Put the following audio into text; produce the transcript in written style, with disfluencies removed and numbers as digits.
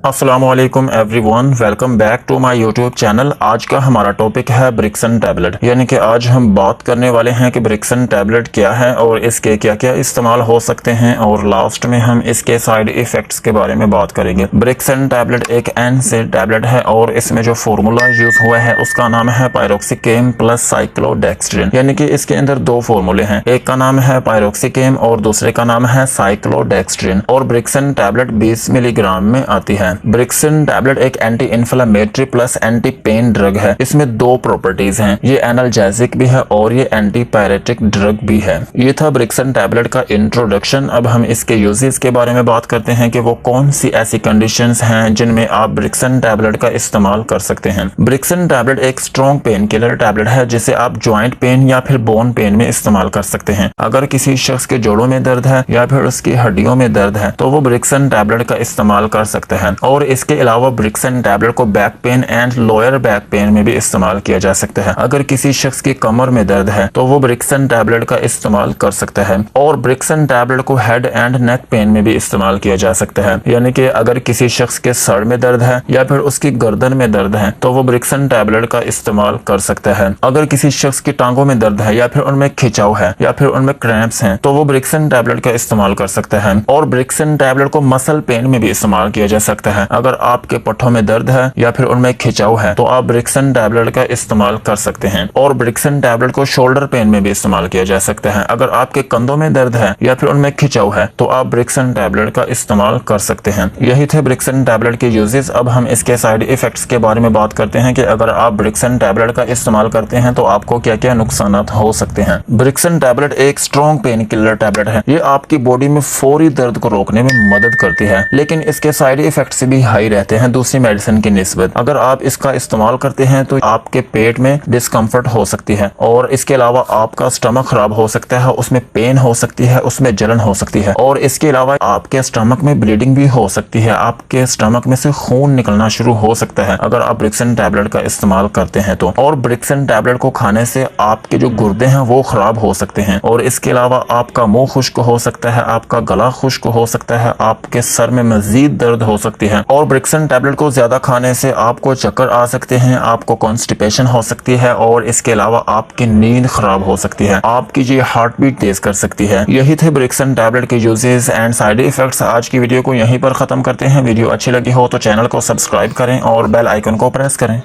अस्सलामुअलैकुम everyone, welcome back to my YouTube channel. आज का हमारा टॉपिक है ब्रिक्सन टैबलेट, यानी कि आज हम बात करने वाले हैं कि ब्रिक्सन टैबलेट क्या है और इसके क्या क्या इस्तेमाल हो सकते हैं, और लास्ट में हम इसके साइड इफेक्ट्स के बारे में बात करेंगे। ब्रिक्सन टैबलेट एक NSAID टैबलेट है और इसमें जो फॉर्मूला यूज हुआ है उसका नाम है पायरोक्सिकेम प्लस साइक्लोडेक्स्ट्रिन, यानी कि इसके अंदर दो फॉर्मूले हैं, एक का नाम है पायरोक्सिकेम और दूसरे का नाम है साइक्लोडेक्स्ट्रिन, और ब्रिक्सन टैबलेट 20 मिलीग्राम में आती है। ब्रिक्सन टैबलेट एक anti inflammatory plus anti pain drug है। इसमें दो प्रॉपर्टीज हैं, ये एनाल्जेसिक भी है और ये एंटी पायरेटिक ड्रग भी है। ये था ब्रिक्सन टैबलेट का इंट्रोडक्शन। अब हम इसके यूजेस के बारे में बात करते हैं कि वो कौन सी ऐसी कंडीशंस हैं जिनमें आप ब्रिक्सन टैबलेट का इस्तेमाल कर सकते हैं। ब्रिक्सन टैबलेट एक स्ट्रॉन्ग पेन किलर टैबलेट है जिसे आप ज्वाइंट पेन या फिर बोन पेन में इस्तेमाल कर सकते हैं। अगर किसी शख्स के जोड़ों में दर्द है या फिर उसकी हड्डियों में दर्द है तो वो ब्रिक्सन टैबलेट का इस्तेमाल कर सकते हैं। और इसके अलावा ब्रिक्सन टैबलेट को back pain and lower back pain में भी इस्तेमाल किया जा सकता है। अगर किसी शख्स की कमर में दर्द है तो वो ब्रिक्सन टैबलेट का इस्तेमाल कर सकता है। और ब्रिक्सन टैबलेट को हेड एंड नेक पेन में भी इस्तेमाल किया जा सकता है, यानी कि अगर किसी शख्स के सर में दर्द है या फिर उसकी गर्दन में दर्द है तो वो ब्रिक्सन टैबलेट का इस्तेमाल कर सकता है। अगर किसी शख्स की टांगों में दर्द है या फिर उनमें खिंचाव है या फिर उनमें क्रैम्प्स हैं तो वो ब्रिक्सन टैबलेट का इस्तेमाल कर सकता है। और ब्रिक्सन टैबलेट को मसल पेन में भी इस्तेमाल किया जा सकता है। अगर आपके पट्टों में दर्द है या फिर उनमें खिंचाव है तो आप ब्रिक्सन टैबलेट का इस्तेमाल कर सकते हैं। और ब्रिक्सन टैबलेट को शोल्डर पेन में भी इस्तेमाल किया जा सकता है। अगर आपके कंधों में दर्द है या फिर उनमें खिंचाव है तो आप ब्रिक्सन टैबलेट का इस्तेमाल कर सकते हैं। यही थे ब्रिक्सन टैबलेट के यूजेस। अब हम इसके साइड इफेक्ट्स के बारे में बात करते हैं कि अगर आप ब्रिक्सन टैबलेट का इस्तेमाल करते हैं तो आपको क्या क्या नुकसान हो सकते हैं। ब्रिक्सन टैबलेट एक स्ट्रॉन्ग पेन किलर टैबलेट है। ये आपकी बॉडी में फौरी दर्द को रोकने में मदद करती है, लेकिन इसके साइड इफेक्ट्स भी हाई रहते हैं दूसरी मेडिसिन की निस्बत। अगर आप इसका इस्तेमाल करते हैं तो आपके पेट में डिस्कम्फर्ट हो सकती है और इसके अलावा आपका स्टमक खराब हो सकता है, उसमें पेन हो सकती है, उसमें जलन हो सकती है, और इसके अलावा आपके स्टमक में ब्लीडिंग भी हो सकती है। आपके स्टमक में से खून निकलना शुरू हो सकता है अगर आप ब्रिक्सन टैबलेट का इस्तेमाल करते हैं तो। और ब्रिक्सन टैबलेट को खाने से आपके जो गुर्दे हैं वो खराब हो सकते हैं, और इसके अलावा आपका मुंह खुश्क हो सकता है, आपका गला खुश्क हो सकता है, आपके सर में मजीद दर्द हो सकती है। और ब्रिक्सन टैबलेट को ज्यादा खाने से आपको चक्कर आ सकते हैं, आपको कॉन्स्टिपेशन हो सकती है, और इसके अलावा आपकी नींद खराब हो सकती है, आपकी जो हार्ट बीट तेज कर सकती है। यही थे ब्रिक्सन टैबलेट के यूजेस एंड साइड इफेक्ट्स। आज की वीडियो को यहीं पर खत्म करते हैं। वीडियो अच्छी लगी हो तो चैनल को सब्सक्राइब करें और बेल आइकन को प्रेस करें।